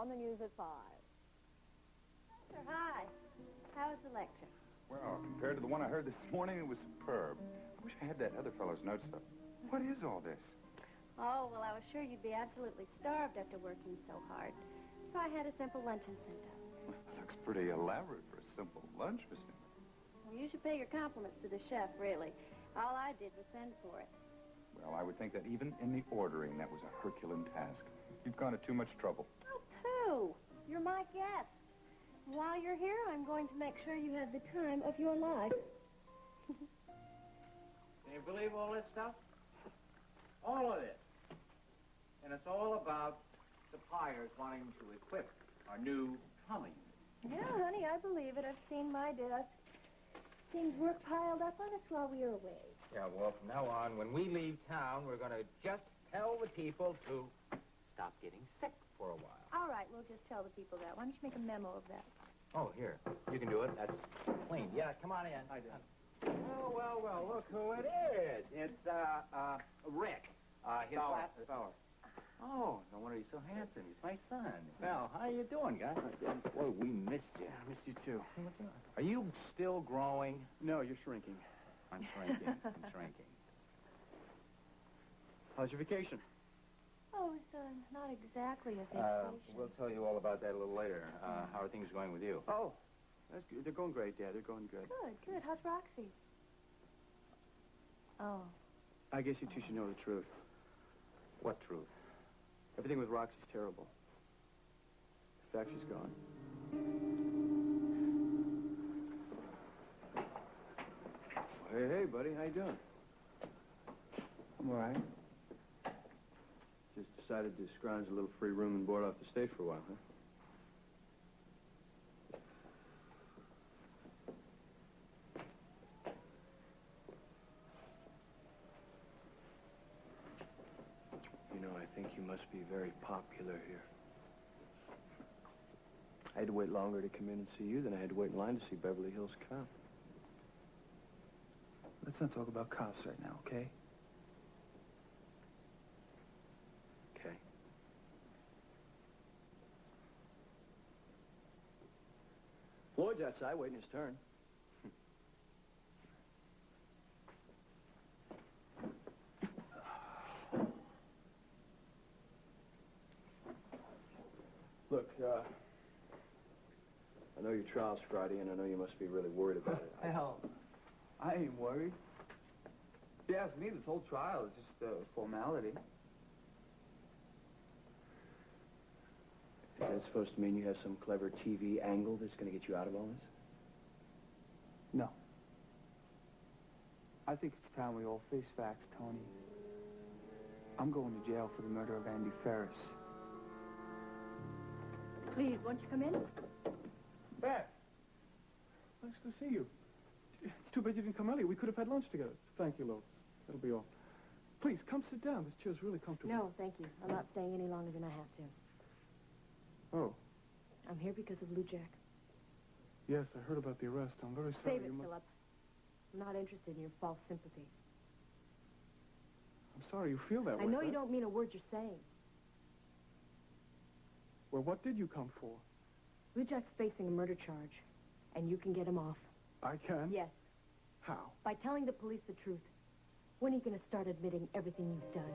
on the news at 5. Sir, hi. How was the lecture? Well, compared to the one I heard this morning, it was superb. I wish I had that other fellow's notes, though. What is all this? Oh, well, I was sure you'd be absolutely starved after working so hard. So I had a simple luncheon sent up. Well, it looks pretty elaborate for a simple lunch, Miss Newman. Well, you should pay your compliments to the chef, really. All I did was send for it. Well, I would think that even in the ordering, that was a Herculean task. You've gone to too much trouble. Oh, Pooh, you're my guest. While you're here, I'm going to make sure you have the time of your life. Can you believe all this stuff? All of this. And it's all about suppliers wanting to equip our new trolley unit. Yeah, honey, I believe it. I've seen my desk. Seems work piled up on us while we were away. Yeah, well, from now on, when we leave town, we're going to just tell the people to stop getting sick for a while. All right, we'll just tell the people that. Why don't you make a memo of that? Oh, here. You can do it. That's clean. Yeah, come on in. Hi, Dad. Oh, well, look who it is. It's, Rick. His last... Fowler. Oh, no wonder he's so handsome. He's my son. Well, how you doing, guys? Boy, we missed you. I missed you, too. What's up? Are you still growing? No, you're shrinking. I'm shrinking. I'm shrinking. How's your vacation? Oh, it's not exactly a vacation. We'll tell you all about that a little later. How are things going with you? Oh, that's good. They're going great, Dad. They're going good. Good. How's Roxy? Oh. I guess you two should know the truth. What truth? Everything with Roxy's terrible. In fact, she's gone. Hey, buddy. How you doing? I'm all right. Just decided to scrounge a little free room and board off the state for a while, huh? You know, I think you must be very popular here. I had to wait longer to come in and see you than I had to wait in line to see Beverly Hills Cop. Let's not talk about cops right now, okay? Okay. Floyd's outside waiting his turn. Look, I know your trial's Friday, and I know you must be really worried about it. Hell, I ain't worried. If you ask me, this whole trial is just a formality. Is that supposed to mean you have some clever TV angle that's going to get you out of all this? No. I think it's time we all face facts, Tony. I'm going to jail for the murder of Andy Ferris. Please, won't you come in? Beth! Nice to see you. It's too bad you didn't come earlier. We could have had lunch together. Thank you, Lois. That'll be all. Please, come sit down. This chair's really comfortable. No, thank you. I'm not staying any longer than I have to. Oh. I'm here because of Lou Jack. Yes, I heard about the arrest. I'm very sorry. Save it, Philip. I'm not interested in your false sympathy. I'm sorry you feel that way. I know Beth. you don't mean a word you're saying. Well, what did you come for? Lou Jack's facing a murder charge, and you can get him off. I can? Yes, How? by telling the police the truth. When are you going to start admitting everything you've done?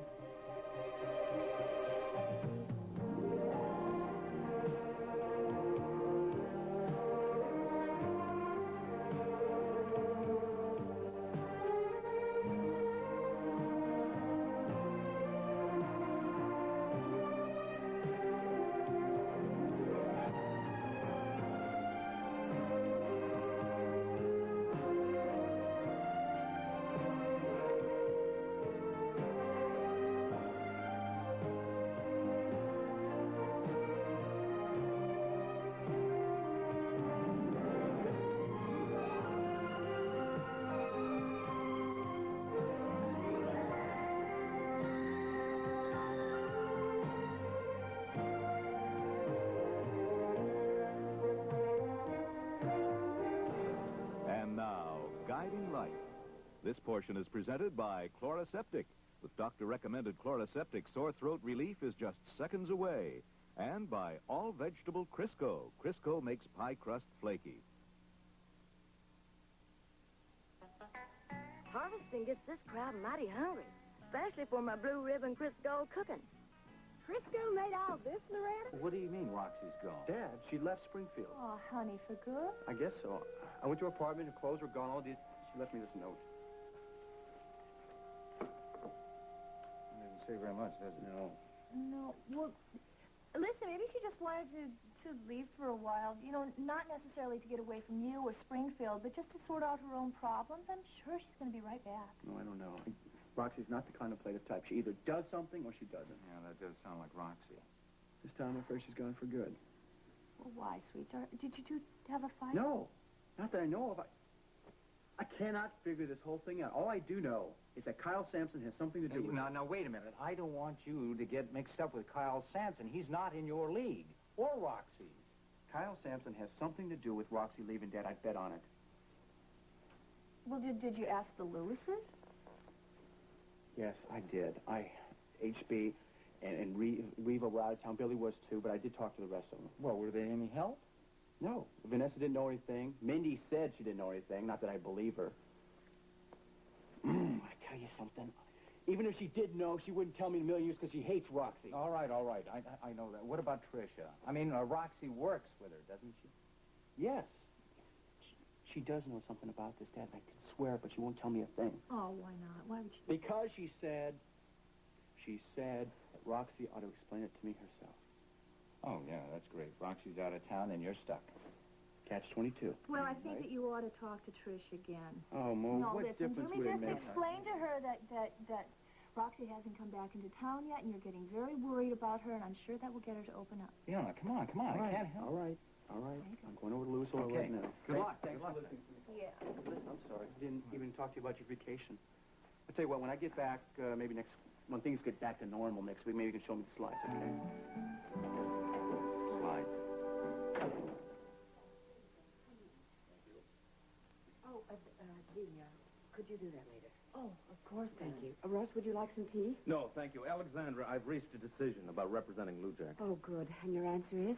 This portion is presented by Chloraseptic. With doctor-recommended Chloraseptic, sore throat relief is just seconds away. And by all vegetable Crisco. Crisco makes pie crust flaky. Harvesting gets this crowd mighty hungry, especially for my blue ribbon Crisco cooking. Crisco made all this, Loretta? What do you mean Roxy's gone? Dad, she left Springfield. Oh, honey, for good? I guess so. I went to her apartment, her clothes were gone, she left me this note. Doesn't say very much, does it? No. No. Well, listen, maybe she just wanted to leave for a while. You know, not necessarily to get away from you or Springfield, but just to sort out her own problems. I'm sure she's going to be right back. No, I don't know. Roxy's not the contemplative type. She either does something or she doesn't. Yeah, that does sound like Roxy. This time, I'm afraid she's gone for good. Well, why, sweetheart? Did you two have a fight? No, not that I know of. I cannot figure this whole thing out. All I do know is that Kyle Sampson has something to do with it. Now, wait a minute. I don't want you to get mixed up with Kyle Sampson. He's not in your league. Or Roxy's. Kyle Sampson has something to do with Roxy leaving Dad. I'd bet on it. Well, did you ask the Lewises? Yes, I did. HB and Reva were out of town. Billy was too, but I did talk to the rest of them. Well, were they any help? No. Vanessa didn't know anything. Mindy said she didn't know anything. Not that I believe her. I tell you something. Even if she did know, she wouldn't tell me in a million years because she hates Roxy. All right. I know that. What about Tricia? I mean, Roxy works with her, doesn't she? Yes. She does know something about this, Dad, and I can swear, but she won't tell me a thing. Oh, why not? Why would you? Because she said that Roxy ought to explain it to me herself. Oh, yeah, that's great. Roxy's out of town and you're stuck. Catch-22. Well, I think that you ought to talk to Trish again. Oh, Mo, No, what listen, difference do would me it just make? explain to her that Roxy hasn't come back into town yet, and you're getting very worried about her, and I'm sure that will get her to open up. Fiona, come on. I can't help. All right. I'm going over to Lewis Oil right now. Good luck. Thanks for Yeah. Listen, I'm sorry. I didn't even talk to you about your vacation. I'll tell you what, when I get back, maybe when things get back to normal next week, maybe you can show me the slides, okay? Slides. Oh, could you do that later? Oh, of course, thank you. Russ, would you like some tea? No, thank you. Alexandra, I've reached a decision about representing Lujack. Oh, good. And your answer is?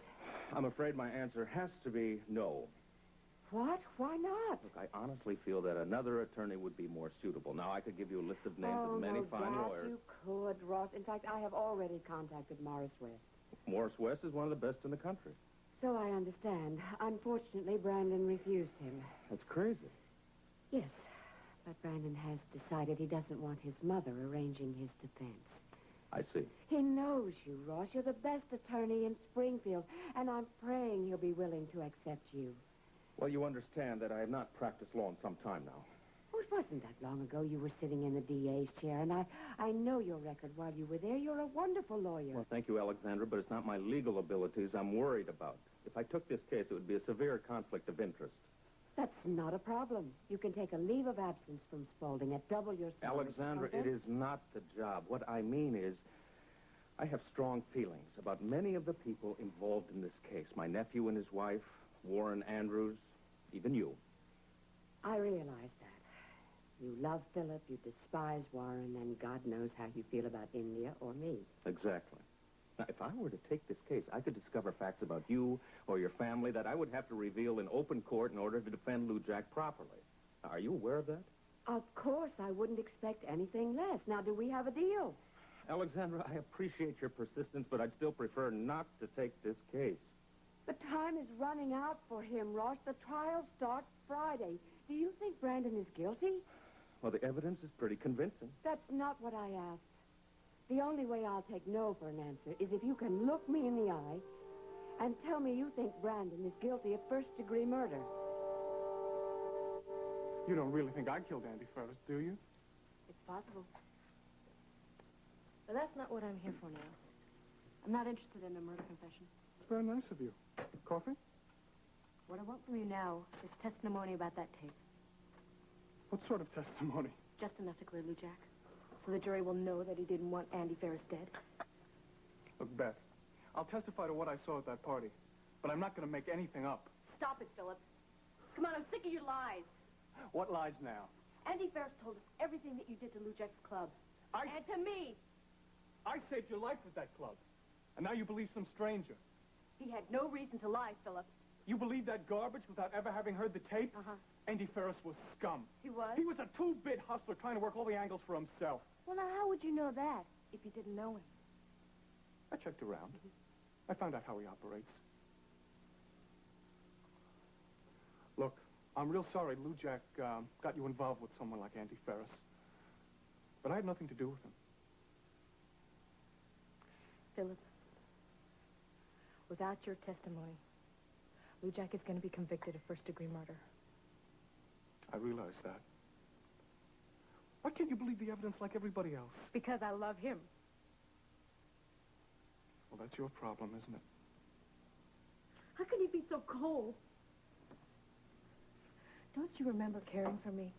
I'm afraid my answer has to be no. What? Why not? Look, I honestly feel that another attorney would be more suitable. Now, I could give you a list of names of many fine lawyers. You could, Ross. In fact, I have already contacted Morris West. Morris West is one of the best in the country. So I understand. Unfortunately, Brandon refused him. That's crazy. Yes, but Brandon has decided he doesn't want his mother arranging his defense. I see. He knows you, Ross. You're the best attorney in Springfield, and I'm praying he'll be willing to accept you. Well, you understand that I have not practiced law in some time now. Oh, it wasn't that long ago you were sitting in the DA's chair, and I know your record while you were there. You're a wonderful lawyer. Well, thank you, Alexandra, but it's not my legal abilities I'm worried about. If I took this case, it would be a severe conflict of interest. That's not a problem. You can take a leave of absence from Spaulding at double your salary. Alexandra, suppose it is not the job. What I mean is, I have strong feelings about many of the people involved in this case. My nephew and his wife, Warren Andrews, even you. I realize that. You love Philip, you despise Warren, and God knows how you feel about India or me. Exactly. Now, if I were to take this case, I could discover facts about you or your family that I would have to reveal in open court in order to defend Lujack properly. Are you aware of that? Of course, I wouldn't expect anything less. Now, do we have a deal? Alexandra, I appreciate your persistence, but I'd still prefer not to take this case. The time is running out for him, Ross. The trial starts Friday. Do you think Brandon is guilty? Well, the evidence is pretty convincing. That's not what I asked. The only way I'll take no for an answer is if you can look me in the eye and tell me you think Brandon is guilty of first-degree murder. You don't really think I killed Andy Ferris, do you? It's possible. But that's not what I'm here for now. I'm not interested in a murder confession. It's very nice of you. Coffee? What I want from you now is testimony about that tape. What sort of testimony? Just enough to clear Lujack. So the jury will know that he didn't want Andy Ferris dead. Look, Beth, I'll testify to what I saw at that party, but I'm not going to make anything up. Stop it, Philip. Come on, I'm sick of your lies. What lies now? Andy Ferris told us everything that you did to Lujack's club. And to me. I saved your life with that club. And now you believe some stranger. He had no reason to lie, Philip. You believe that garbage without ever having heard the tape? Uh-huh. Andy Ferris was scum. He was? He was a two-bit hustler trying to work all the angles for himself. Well, now, how would you know that if you didn't know him? I checked around. I found out how he operates. Look, I'm real sorry Lou Jack got you involved with someone like Andy Ferris. But I had nothing to do with him. Philip, without your testimony, Lou Jack is going to be convicted of first-degree murder. I realize that. Why can't you believe the evidence like everybody else? Because I love him. Well, that's your problem, isn't it? How can you be so cold? Don't you remember caring for me?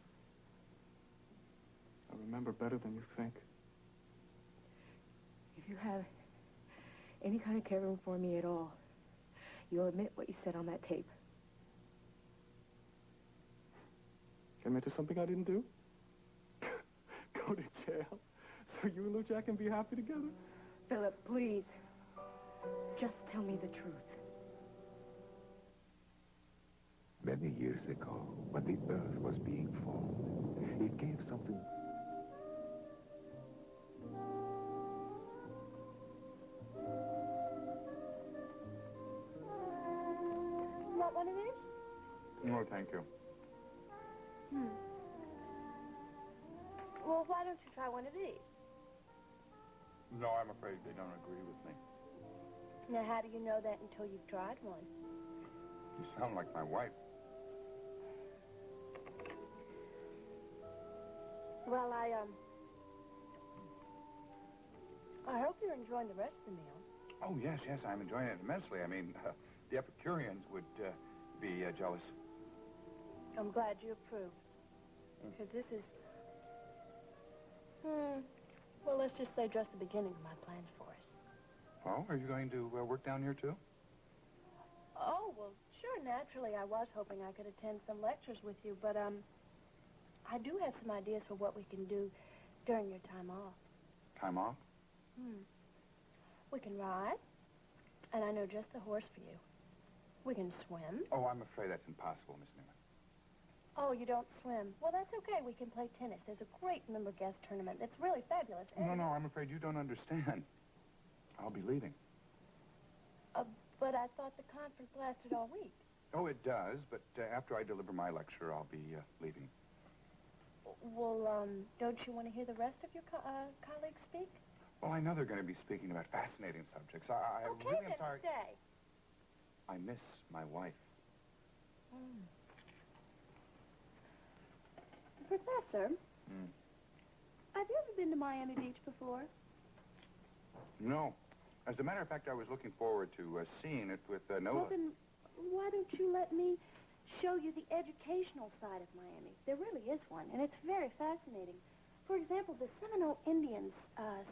I remember better than you think. If you have any kind of caring for me at all, you'll admit what you said on that tape. Admit to something I didn't do? Go to jail so you and Lou Jack can be happy together? Philip, please. Just tell me the truth. Many years ago, when the earth was being formed, it gave something... Want one of these? No, thank you. Well, why don't you try one of these? No, I'm afraid they don't agree with me. Now, how do you know that until you've tried one? You sound like my wife. Well, I hope you're enjoying the rest of the meal. Oh, yes, I'm enjoying it immensely. I mean, the Epicureans would be jealous. I'm glad you approve. Because this is... well, let's just say just the beginning of my plans for us. Oh, are you going to work down here, too? Oh, well, sure, naturally. I was hoping I could attend some lectures with you, but, I do have some ideas for what we can do during your time off. Time off? We can ride, and I know just the horse for you. We can swim. Oh, I'm afraid that's impossible, Miss Newman. Oh, you don't swim. Well, that's okay. We can play tennis. There's a great member guest tournament. It's really fabulous. No, I'm afraid you don't understand. I'll be leaving. But I thought the conference lasted all week. Oh, it does, but after I deliver my lecture, I'll be leaving. Well, don't you want to hear the rest of your colleagues speak? Well, I know they're going to be speaking about fascinating subjects. I Okay, really am then sorry. stay. I miss my wife. Professor, have you ever been to Miami Beach before? No. As a matter of fact, I was looking forward to seeing it with Nola. Well, then, why don't you let me show you the educational side of Miami? There really is one, and it's very fascinating. For example, the Seminole Indians'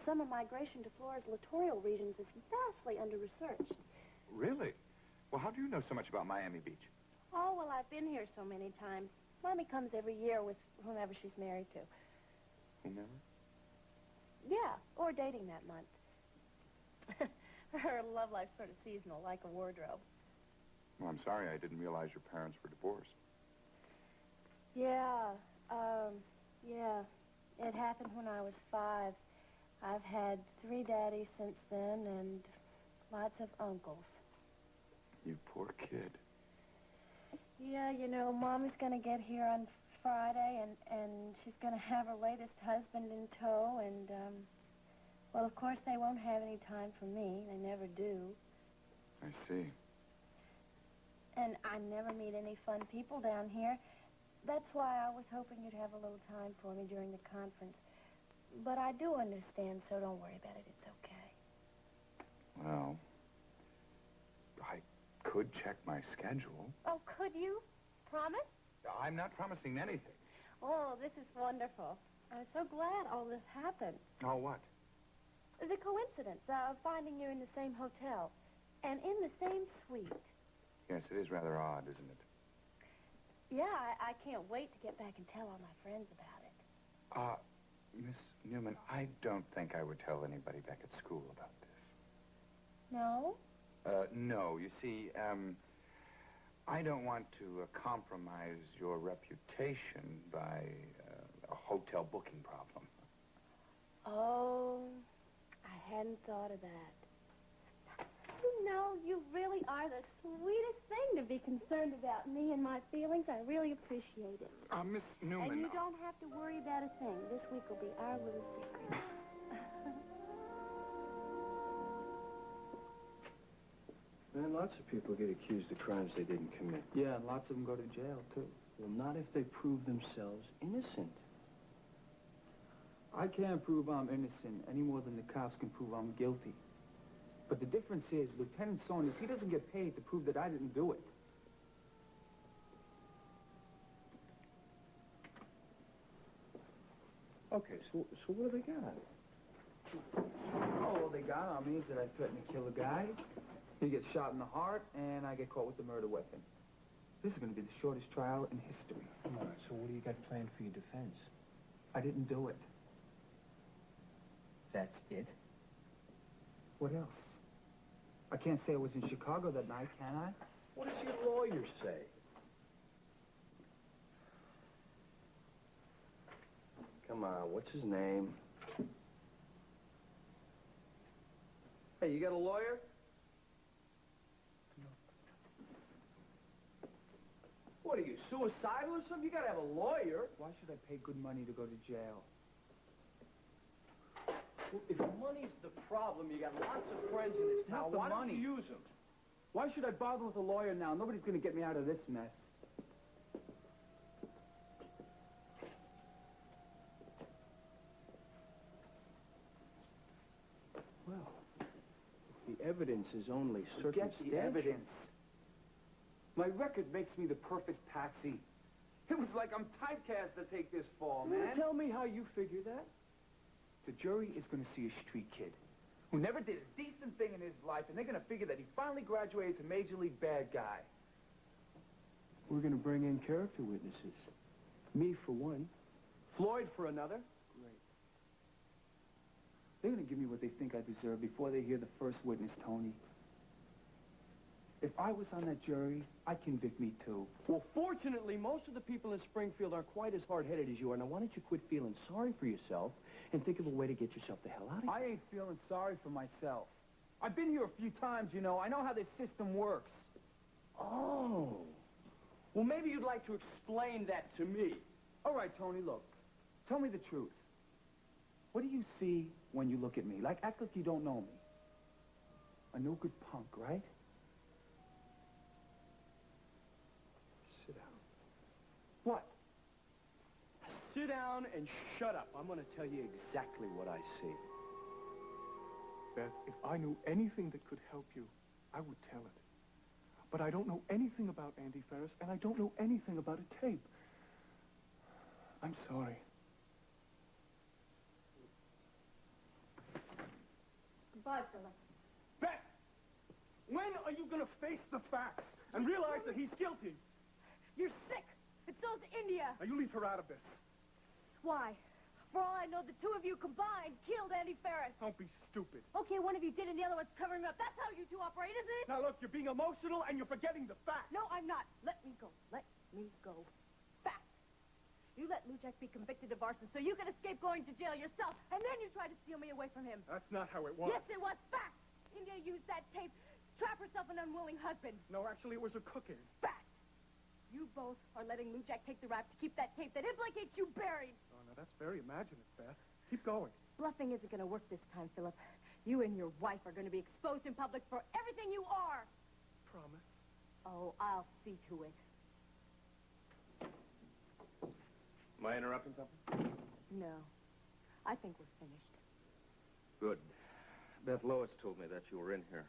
summer migration to Florida's littoral regions is vastly under-researched. Really? Well, how do you know so much about Miami Beach? Oh, well, I've been here so many times. Mommy comes every year with whomever she's married to. Whomever? Yeah, or dating that month. Her love life's sort of seasonal, like a wardrobe. Well, I'm sorry. I didn't realize your parents were divorced. Yeah, yeah. It happened when I was 5. I've had 3 daddies since then and lots of uncles. You poor kid. Yeah, you know, Mommy's going to get here on Friday, and she's going to have her latest husband in tow, and, well, of course, they won't have any time for me. They never do. I see. And I never meet any fun people down here. That's why I was hoping you'd have a little time for me during the conference. But I do understand, so don't worry about it. It's okay. Well, I could check my schedule. Oh, could you? Promise? I'm not promising anything. Oh, this is wonderful. I'm so glad all this happened. Oh, what? The coincidence of finding you in the same hotel and in the same suite. Yes, it is rather odd, isn't it? Yeah, I can't wait to get back and tell all my friends about it. Miss Newman, I don't think I would tell anybody back at school about this. No? No. You see, I don't want to compromise your reputation by a hotel booking problem. Oh, I hadn't thought of that. You know, you really are the sweetest thing to be concerned about me and my feelings. I really appreciate it. Miss Newman... And you don't have to worry about a thing. This week will be our little secret. Man, lots of people get accused of crimes they didn't commit. Yeah, and lots of them go to jail, too. Well, not if they prove themselves innocent. I can't prove I'm innocent any more than the cops can prove I'm guilty. But the difference is, Lieutenant Saunders, he doesn't get paid to prove that I didn't do it. Okay, so what do they got? Oh, all they got on me is that I threatened to kill a guy. He gets shot in the heart, and I get caught with the murder weapon. This is going to be the shortest trial in history. All right, so what do you got planned for your defense? I didn't do it. That's it? What else? I can't say I was in Chicago that night, can I? What does your lawyer say? Come on, what's his name? Hey, you got a lawyer? What are you, suicidal or something? You gotta have a lawyer. Why should I pay good money to go to jail? Well, if money's the problem, you got lots of friends in this town. Not the Why don't money. you use them? Why should I bother with a lawyer now? Nobody's going to get me out of this mess. Well, if the evidence is only Forget circumstantial... the evidence. My record makes me the perfect patsy. It was like I'm typecast to take this fall, man. Tell me how you figure that. The jury is going to see a street kid who never did a decent thing in his life, and they're going to figure that he finally graduated to Major League bad guy. We're going to bring in character witnesses. Me for one. Floyd for another. Great. They're going to give me what they think I deserve before they hear the first witness, Tony. If I was on that jury, I'd convict me, too. Well, fortunately, most of the people in Springfield aren't quite as hard-headed as you are. Now, why don't you quit feeling sorry for yourself and think of a way to get yourself the hell out of here? I ain't feeling sorry for myself. I've been here a few times, you know. I know how this system works. Oh. Well, maybe you'd like to explain that to me. All right, Tony, look. Tell me the truth. What do you see when you look at me? Act like you don't know me. A no good punk, right? Sit down. What? Sit down and shut up. I'm going to tell you exactly what I see. Beth, if I knew anything that could help you, I would tell it. But I don't know anything about Andy Ferris, and I don't know anything about a tape. I'm sorry. Goodbye, Philip. Beth! When are you going to face the facts and realize that he's guilty? You're sick. It's so's India. Now, you leave her out of this. Why? For all I know, the two of you combined killed Andy Ferris. Don't be stupid. Okay, one of you did and the other one's covering up. That's how you two operate, isn't it? Now, look, you're being emotional and you're forgetting the facts. No, I'm not. Let me go. Let me go. Fact. You let Lou Jack be convicted of arson so you can escape going to jail yourself, and then you try to steal me away from him. That's not how it was. Yes, it was. Fact. India used that tape to trap herself an unwilling husband. No, actually, it was a cooking. Fact. You both are letting Lou Jack take the rap to keep that tape that implicates you buried. Oh, now, that's very imaginative, Beth. Keep going. Bluffing isn't going to work this time, Philip. You and your wife are going to be exposed in public for everything you are. Promise. Oh, I'll see to it. Am I interrupting something? No. I think we're finished. Good. Beth Lois told me that you were in here.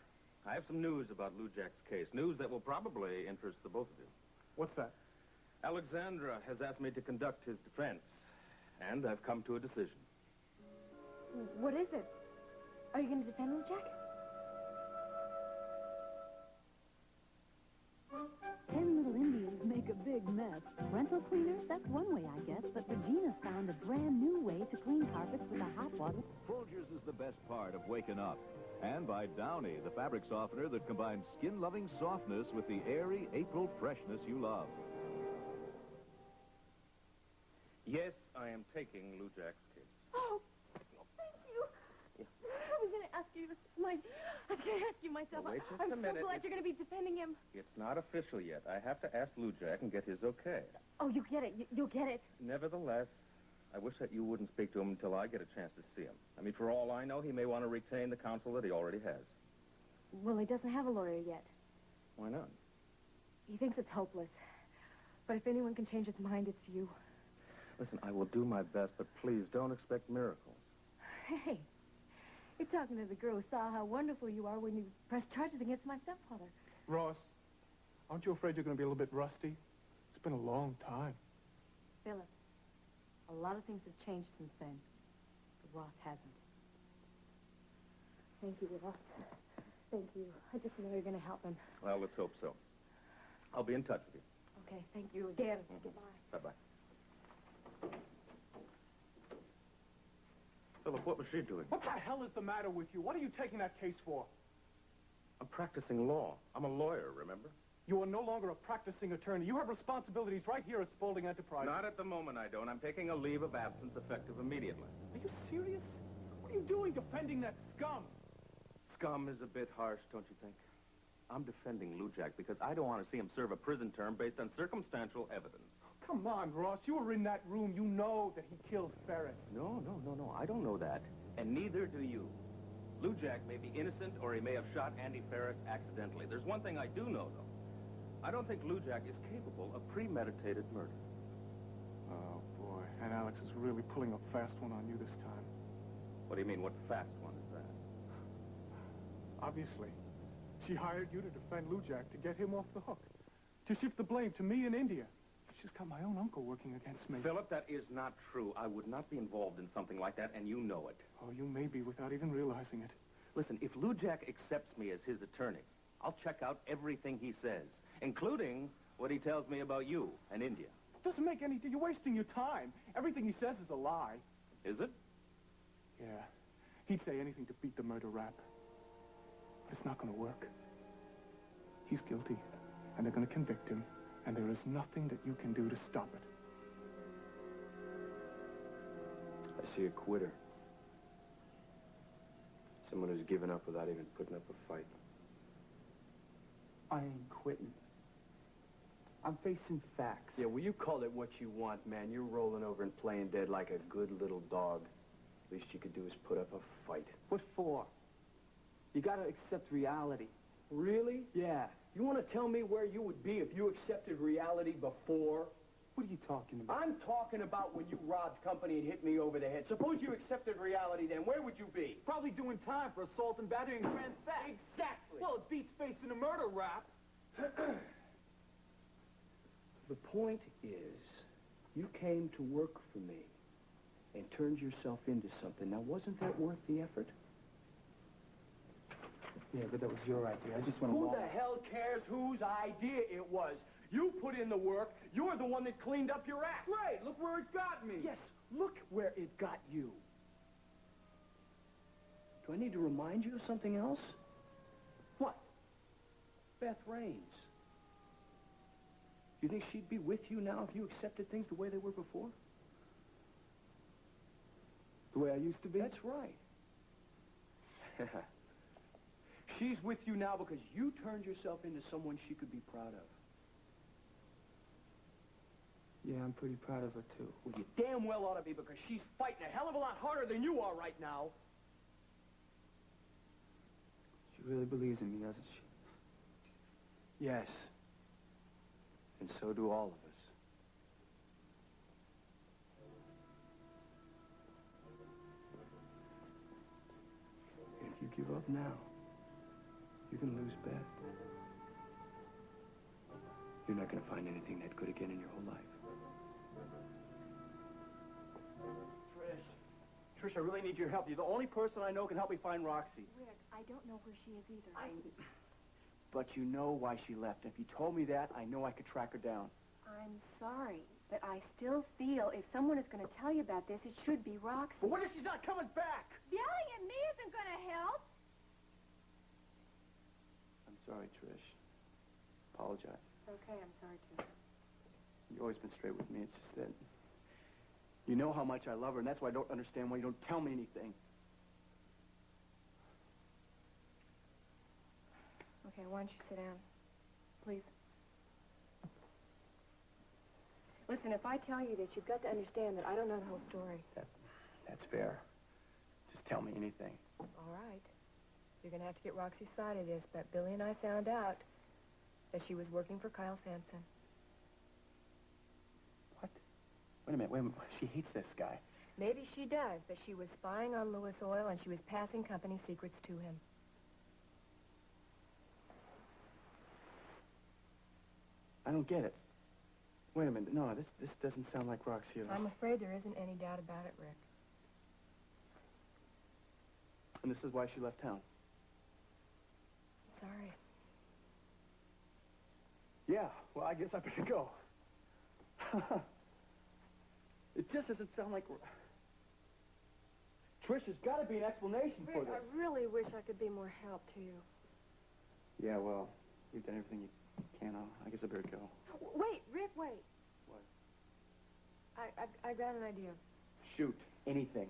I have some news about Lou Jack's case. News that will probably interest the both of you. What's that? Alexandra has asked me to conduct his defense, and I've come to a decision. What is it? Are you going to defend Lou Jack? 10 little Indians make a big big mess. Rental cleaners, that's one way, I guess, but Regina's found a brand new way to clean carpets with a hot water. Folgers is the best part of waking up. And by Downy, the fabric softener that combines skin-loving softness with the airy April freshness you love. Yes, I am taking Lou Jack's case. Oh, thank you. I was going to ask you, I can't ask you myself. Well, wait just I'm a minute. so glad you're going to be defending him. It's not official yet. I have to ask Lou Jack and get his okay. Oh, you get it. You'll get it. Nevertheless, I wish that you wouldn't speak to him until I get a chance to see him. I mean, for all I know, he may want to retain the counsel that he already has. Well, he doesn't have a lawyer yet. Why not? He thinks it's hopeless. But if anyone can change his mind, it's you. Listen, I will do my best, but please don't expect miracles. Hey, you're talking to the girl who saw how wonderful you are when you pressed charges against my stepfather. Ross, aren't you afraid you're going to be a little bit rusty? It's been a long time. Philip, a lot of things have changed since then. But Ross hasn't. Thank you, Ross. Thank you. I just know you're going to help him. Well, let's hope so. I'll be in touch with you. Okay, thank you again. Goodbye. Bye-bye. Philip, what was she doing? What the hell is the matter with you? What are you taking that case for? I'm practicing law. I'm a lawyer, remember? You are no longer a practicing attorney. You have responsibilities right here at Spaulding Enterprises. Not at the moment, I don't. I'm taking a leave of absence effective immediately. Are you serious? What are you doing defending that scum? Scum is a bit harsh, don't you think? I'm defending Lou Jack because I don't want to see him serve a prison term based on circumstantial evidence. Come on, Ross. You were in that room. You know that he killed Ferris. No. I don't know that. And neither do you. Lou Jack may be innocent or he may have shot Andy Ferris accidentally. There's one thing I do know, though. I don't think Lou Jack is capable of premeditated murder. Oh, boy. And Alex is really pulling a fast one on you this time. What do you mean, what fast one is that? Obviously. She hired you to defend Lou Jack to get him off the hook. To shift the blame to me in India. She's got my own uncle working against me. Philip, that is not true. I would not be involved in something like that, and you know it. Oh, you may be without even realizing it. Listen, if Lou Jack accepts me as his attorney, I'll check out everything he says, including what he tells me about you and India. Doesn't make any... You're wasting your time. Everything he says is a lie. Is it? Yeah. He'd say anything to beat the murder rap. But it's not going to work. He's guilty, and they're going to convict him, and there is nothing that you can do to stop it. I see a quitter. Someone who's given up without even putting up a fight. I ain't quitting. I'm facing facts. Yeah, well, you call it what you want, man. You're rolling over and playing dead like a good little dog. Least you could do is put up a fight. What for? You gotta accept reality. Really? Yeah. You want to tell me where you would be if you accepted reality before? What are you talking about? I'm talking about when you robbed company and hit me over the head. Suppose you accepted reality then. Where would you be? Probably doing time for assault and battery and grand theft. Exactly. Well, it beats facing a murder rap. The point is, you came to work for me and turned yourself into something. Now, wasn't that worth the effort? Yeah, but that was your idea. I just want to Who walk. the hell cares whose idea it was? You put in the work. You're the one that cleaned up your act. Right, look where it got me. Yes, look where it got you. Do I need to remind you of something else? What? Beth Raines. Do you think she'd be with you now if you accepted things the way they were before? The way I used to be? That's right. She's with you now because you turned yourself into someone she could be proud of. Yeah, I'm pretty proud of her, too. Well, you damn well ought to be because she's fighting a hell of a lot harder than you are right now. She really believes in me, doesn't she? Yes. And so do all of us. And if you give up now, you can lose Beth. You're not going to find anything that good again in your whole life. Trish, I really need your help. You're the only person I know can help me find Roxy. Rick, I don't know where she is either. But you know why she left. If you told me that, I know I could track her down. I'm sorry, but I still feel if someone is going to tell you about this, it should be Roxy. But what if she's not coming back? Yelling at me isn't going to help. I'm sorry, Trish. Apologize. Okay, I'm sorry, too. You've always been straight with me. It's just that you know how much I love her, and that's why I don't understand why you don't tell me anything. Okay, why don't you sit down, please? Listen, if I tell you this, you've got to understand that I don't know the whole story. That's fair. Just tell me anything. All right. You're going to have to get Roxy's side of this, but Billy and I found out that she was working for Kyle Sampson. What? Wait a minute. She hates this guy. Maybe she does, but she was spying on Lewis Oil, and she was passing company secrets to him. I don't get it. Wait a minute. No, this doesn't sound like Roxy at all. I'm afraid there isn't any doubt about it, Rick. And this is why she left town. Sorry. Yeah, well, I guess I better go. It just doesn't sound like... Trish, there's got to be an explanation for Rick, this. I really wish I could be more help to you. Yeah, well, you've done everything you can. I guess I better go. Wait, Rick, wait. What? I got an idea. Shoot. Anything.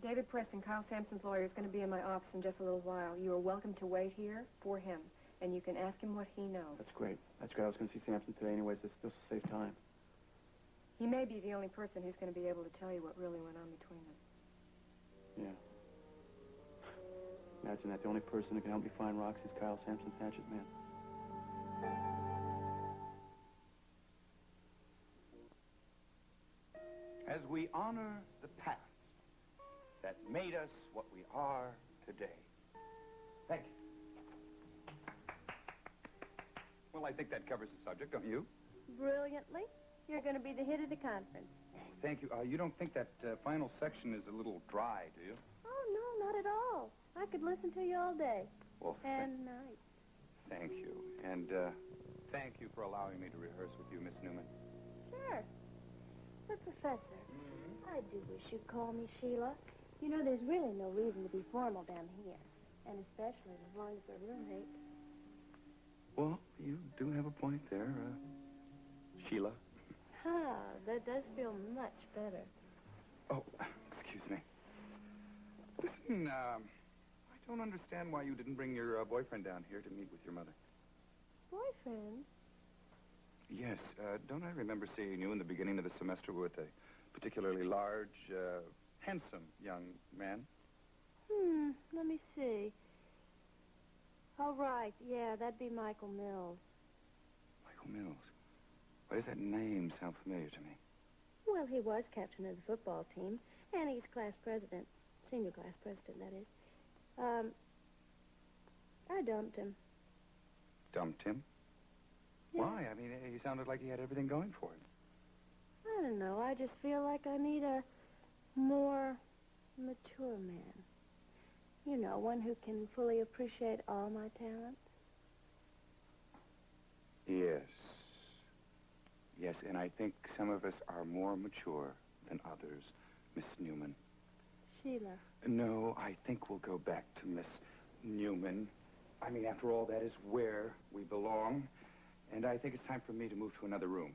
David Preston, Kyle Sampson's lawyer, is going to be in my office in just a little while. You are welcome to wait here for him, and you can ask him what he knows. That's great. That's great. I was going to see Sampson today anyways. This will save time. He may be the only person who's going to be able to tell you what really went on between them. Yeah. Imagine that. The only person who can help me find Roxy is Kyle Sampson's hatchet man. As we honor the past that made us what we are today. Thank you. Well, I think that covers the subject, don't you? Brilliantly. You're going to be the hit of the conference. Thank you. You don't think that final section is a little dry, do you? Oh, no, not at all. I could listen to you all day. Well, and night. thank you. And thank you for allowing me to rehearse with you, Miss Newman. Sure. But, Professor, I do wish you'd call me Sheila. You know, there's really no reason to be formal down here. And especially as long as we're roommates. Well, you do have a point there, Sheila. That does feel much better. Oh, excuse me. Listen, I don't understand why you didn't bring your boyfriend down here to meet with your mother. Boyfriend? Yes, don't I remember seeing you in the beginning of the semester with a particularly large, handsome young man? Let me see. Oh, right. Yeah, that'd be Michael Mills. Michael Mills. Why does that name sound familiar to me? Well, he was captain of the football team, and he's class president. Senior class president, that is. I dumped him. Dumped him? Yeah. Why? I mean, he sounded like he had everything going for him. I don't know. I just feel like I need a more mature man. You know, one who can fully appreciate all my talents. Yes. Yes, and I think some of us are more mature than others, Miss Newman. Sheila. No, I think we'll go back to Miss Newman. I mean, after all, that is where we belong. And I think it's time for me to move to another room.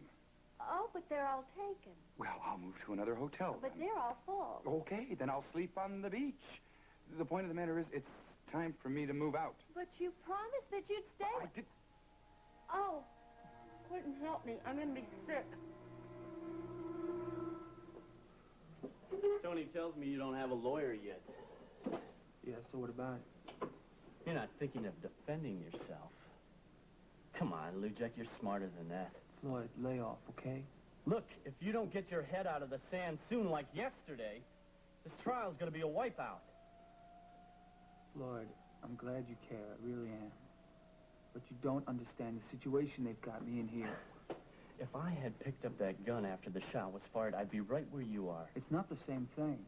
Oh, but they're all taken. Well, I'll move to another hotel. But they're all full. Okay, then I'll sleep on the beach. The point of the matter is, it's time for me to move out. But you promised that you'd stay. I did... Oh, Quentin, help me. I'm going to be sick. Tony tells me you don't have a lawyer yet. Yeah, so what about it? You're not thinking of defending yourself. Come on, Lujek, you're smarter than that. Floyd, lay off, okay? Look, if you don't get your head out of the sand soon like yesterday, this trial's going to be a wipeout. Floyd, I'm glad you care. I really am. But you don't understand the situation they've got me in here. If I had picked up that gun after the shot was fired, I'd be right where you are. It's not the same thing.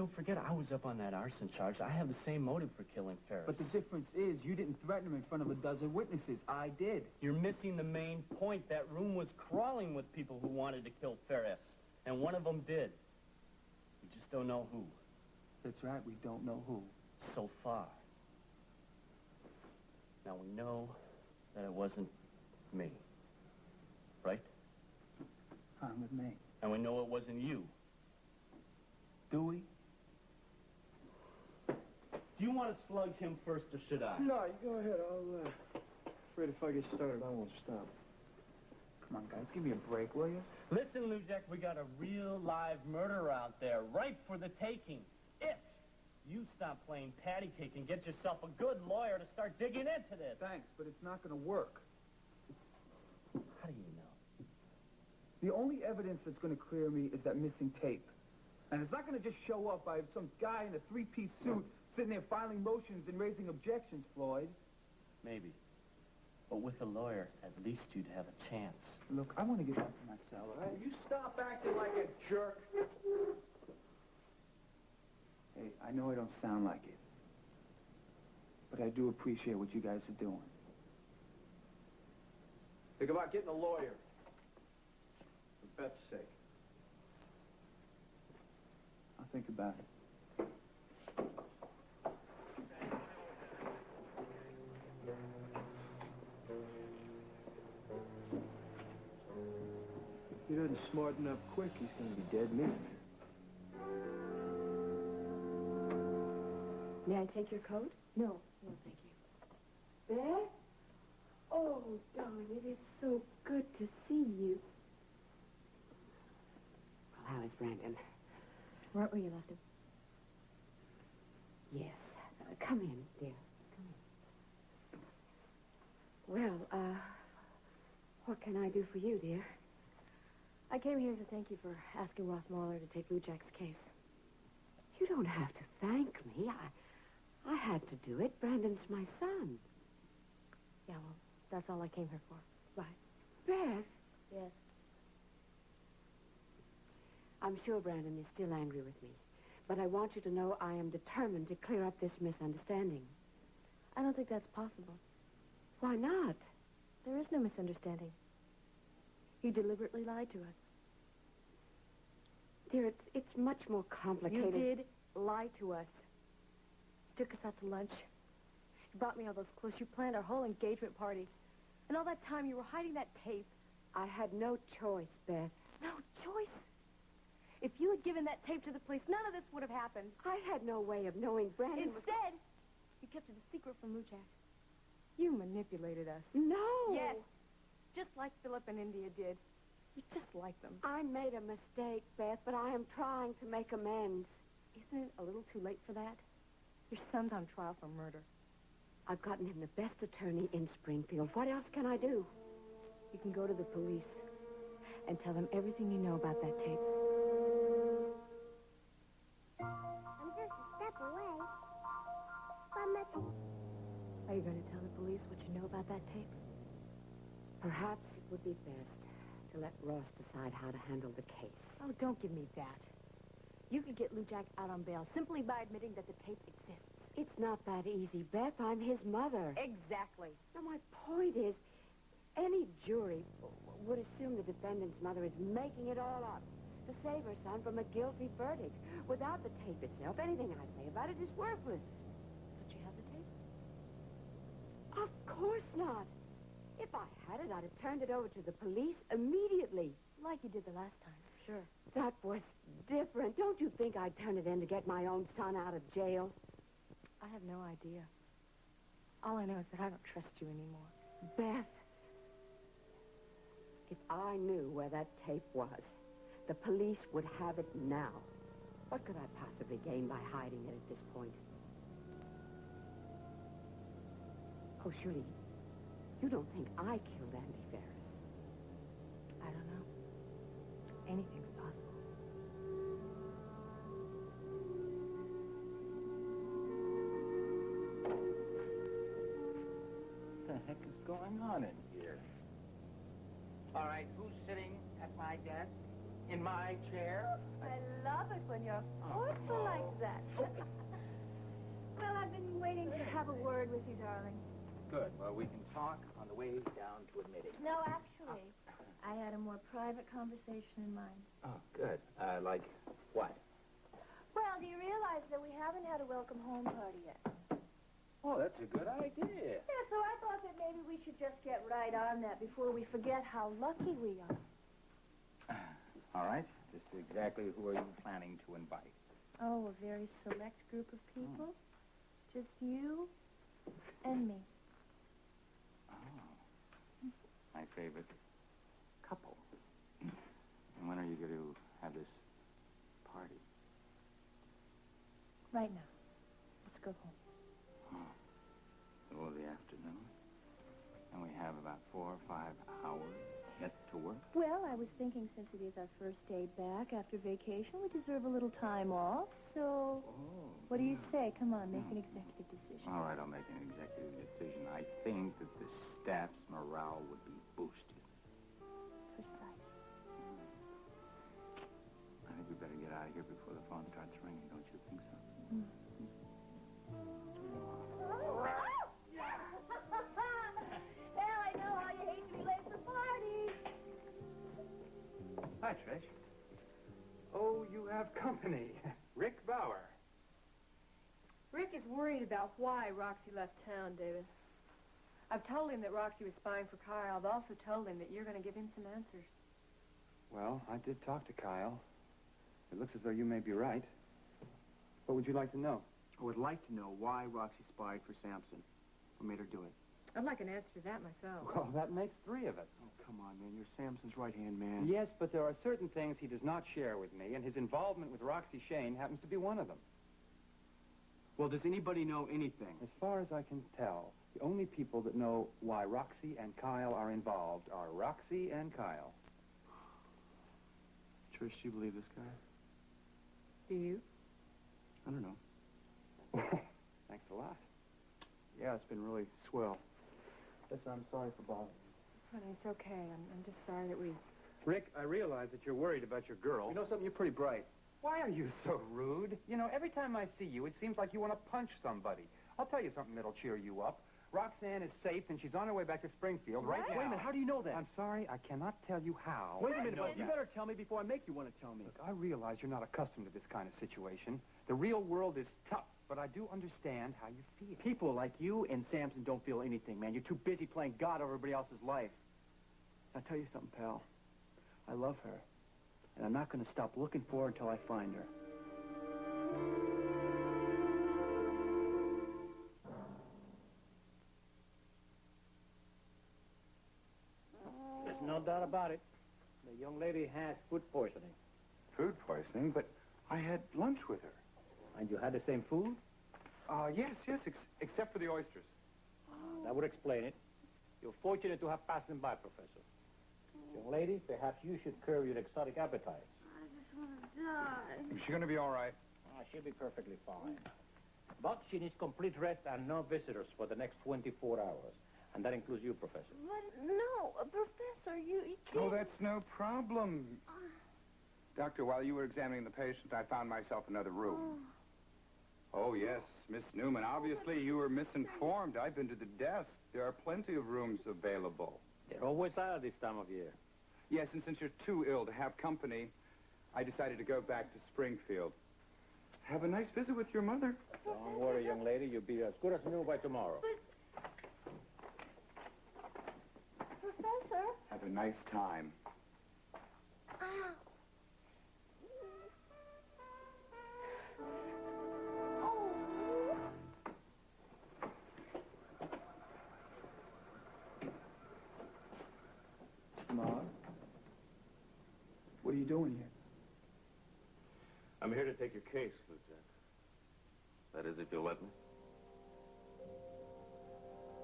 don't forget, I was up on that arson charge. I have the same motive for killing Ferris. But the difference is you didn't threaten him in front of a dozen witnesses. I did. You're missing the main point. That room was crawling with people who wanted to kill Ferris. And one of them did. We just don't know who. That's right, we don't know who. So far. Now we know that it wasn't me. Right? Fine with me. And we know it wasn't you. Do we? Do you want to slug him first, or should I? No, you go ahead. Afraid if I get started, I won't stop. Come on, guys, give me a break, will you? Listen, Lujak, we got a real live murder out there, ripe for the taking. If you stop playing patty cake and get yourself a good lawyer to start digging into this. Thanks, but it's not going to work. How do you know? The only evidence that's going to clear me is that missing tape. And it's not going to just show up by some guy in a three-piece suit sitting there filing motions and raising objections, Floyd. Maybe. But with a lawyer, at least you'd have a chance. Look, I want to get back to my cell, all right? You stop acting like a jerk. Hey, I know I don't sound like it, but I do appreciate what you guys are doing. Think about getting a lawyer. For Beth's sake. I'll think about it. If he doesn't smarten up quick, he's going to be dead meat. May I take your coat? No, thank you. Beth? Oh, darling, it is so good to see you. Well, how is Brandon? Right where you left him. Yes. Come in, dear. Come in. Well, what can I do for you, dear? I came here to thank you for asking Rothmuller to take Lujak's case. You don't have to thank me. I had to do it. Brandon's my son. Yeah, well, that's all I came here for. Bye. Beth, Yes. I'm sure Brandon is still angry with me. But I want you to know I am determined to clear up this misunderstanding. I don't think that's possible. Why not? There is no misunderstanding. You deliberately lied to us. Dear, it's much more complicated. You did lie to us. You took us out to lunch. You bought me all those clothes. You planned our whole engagement party. And all that time you were hiding that tape. I had no choice, Beth. No choice? If you had given that tape to the police, none of this would have happened. I had no way of knowing Brandon Instead, you kept it a secret from Lujak. You manipulated us. No. Yes. Just like Philip and India did. You're just like them. I made a mistake, Beth, but I am trying to make amends. Isn't it a little too late for that? Your son's on trial for murder. I've gotten him the best attorney in Springfield. What else can I do? You can go to the police and tell them everything you know about that tape. I'm just a step away from the tape. Are you going to tell the police what you know about that tape? Perhaps it would be best to let Ross decide how to handle the case. Oh, don't give me that. You could get Lujak out on bail simply by admitting that the tape exists. It's not that easy, Beth. I'm his mother. Exactly. Now, my point is, any jury would assume the defendant's mother is making it all up to save her son from a guilty verdict. Without the tape itself, anything I say about it is worthless. Don't you have the tape? Of course not. If I had it, I'd have turned it over to the police immediately. Like you did the last time, sure. That was different. Don't you think I'd turn it in to get my own son out of jail? I have no idea. All I know is that I don't trust you anymore. Beth, if I knew where that tape was, the police would have it now. What could I possibly gain by hiding it at this point? Oh, surely, you don't think I killed Andy Ferris? I don't know. Anything's possible. What the heck is going on in here? All right, who's sitting at my desk? in my chair? I love it when you're forceful like that. Well, I've been waiting to have a word with you, darling. Good. Well, we can talk on the way down to admitting. No, actually, I had a more private conversation in mind. Oh, good. Like what? Well, do you realize that we haven't had a welcome home party yet? Oh, that's a good idea. Yeah, so I thought that maybe we should just get right on that before we forget how lucky we are. All right. Just exactly who are you planning to invite? Oh, a very select group of people. Just you and me. Oh. My favorite couple. And when are you going to have this party? Right now. Let's go home. Oh. Middle of the afternoon. And we have about 4 or 5 hours yet to work. Well, I was thinking since it is our first day back after vacation, we deserve a little time off, so... Oh. What do you say? Come on, make an executive decision. All right, I'll make an executive decision. I think that the staff's morale would be boosted. Precisely. I think we better get out of here before the phone starts ringing, don't you think so? Well, I know how you hate to be late for parties. Hi, Trish. Oh, you have company. Rick Bauer. Rick is worried about why Roxy left town, David. I've told him that Roxy was spying for Kyle. I've also told him that you're going to give him some answers. Well, I did talk to Kyle. It looks as though you may be right. What would you like to know? I would like to know why Roxy spied for Sampson. What made her do it? I'd like an answer to that myself. Well, that makes 3 of us. Oh, come on, man. You're Sampson's right-hand man. Yes, but there are certain things he does not share with me, and his involvement with Roxy Shane happens to be one of them. Well, does anybody know anything? As far as I can tell, the only people that know why Roxy and Kyle are involved are Roxy and Kyle. Trish, do you believe this guy? Do you? I don't know. Thanks a lot. Yeah, it's been really swell. Listen, I'm sorry for bothering. Honey, it's okay. I'm just sorry that we... Rick, I realize that you're worried about your girl. You know something? You're pretty bright. Why are you so rude? You know, every time I see you, it seems like you want to punch somebody. I'll tell you something that'll cheer you up. Roxanne is safe, and she's on her way back to Springfield right now. Wait a minute, how do you know that? I'm sorry, I cannot tell you how. Wait a minute, I know you that. better tell me before I make you want to tell me. Look, I realize you're not accustomed to this kind of situation. The real world is tough, but I do understand how you feel. People like you and Sampson don't feel anything, man. You're too busy playing God over everybody else's life. I'll tell you something, pal. I love her, and I'm not going to stop looking for her until I find her. There's no doubt about it. The young lady has food poisoning. Food poisoning? But I had lunch with her. And you had the same food? Yes, except for the oysters. That would explain it. You're fortunate to have passed them by, Professor. Young lady, perhaps you should curb your exotic appetites. I just want to die. Is she going to be all right? She'll be perfectly fine. But she needs complete rest and no visitors for the next 24 hours. And that includes you, Professor. But no, Professor, you can't... Oh, that's no problem. Doctor, while you were examining the patient, I found myself another room. Oh, yes, Miss Newman. Obviously, you were misinformed. I've been to the desk. There are plenty of rooms available. There always are this time of year. Yes, and since you're too ill to have company, I decided to go back to Springfield. Have a nice visit with your mother. Don't worry, young lady. You'll be as good as new by tomorrow. Professor? Have a nice time. Mom? What are you doing here? I'm here to take your case, Lieutenant. That is, if you'll let me.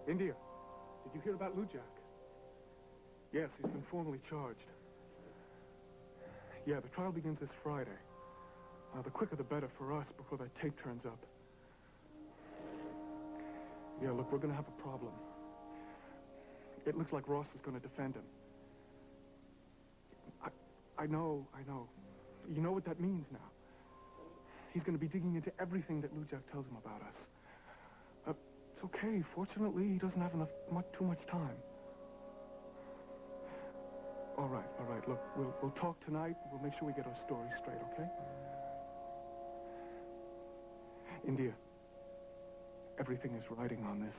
India, did you hear about Lujak? Yes, he's been formally charged. Yeah, the trial begins this Friday. The quicker the better for us before that tape turns up. Yeah, look, we're going to have a problem. It looks like Ross is going to defend him. I know. You know what that means now. He's going to be digging into everything that Lujak tells him about us. It's okay. Fortunately, he doesn't have too much time. All right. Look, we'll talk tonight. We'll make sure we get our story straight, okay? India, everything is riding on this.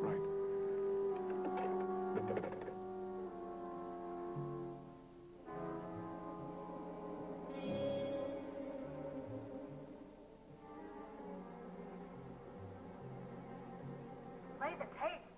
Right. Play the tape.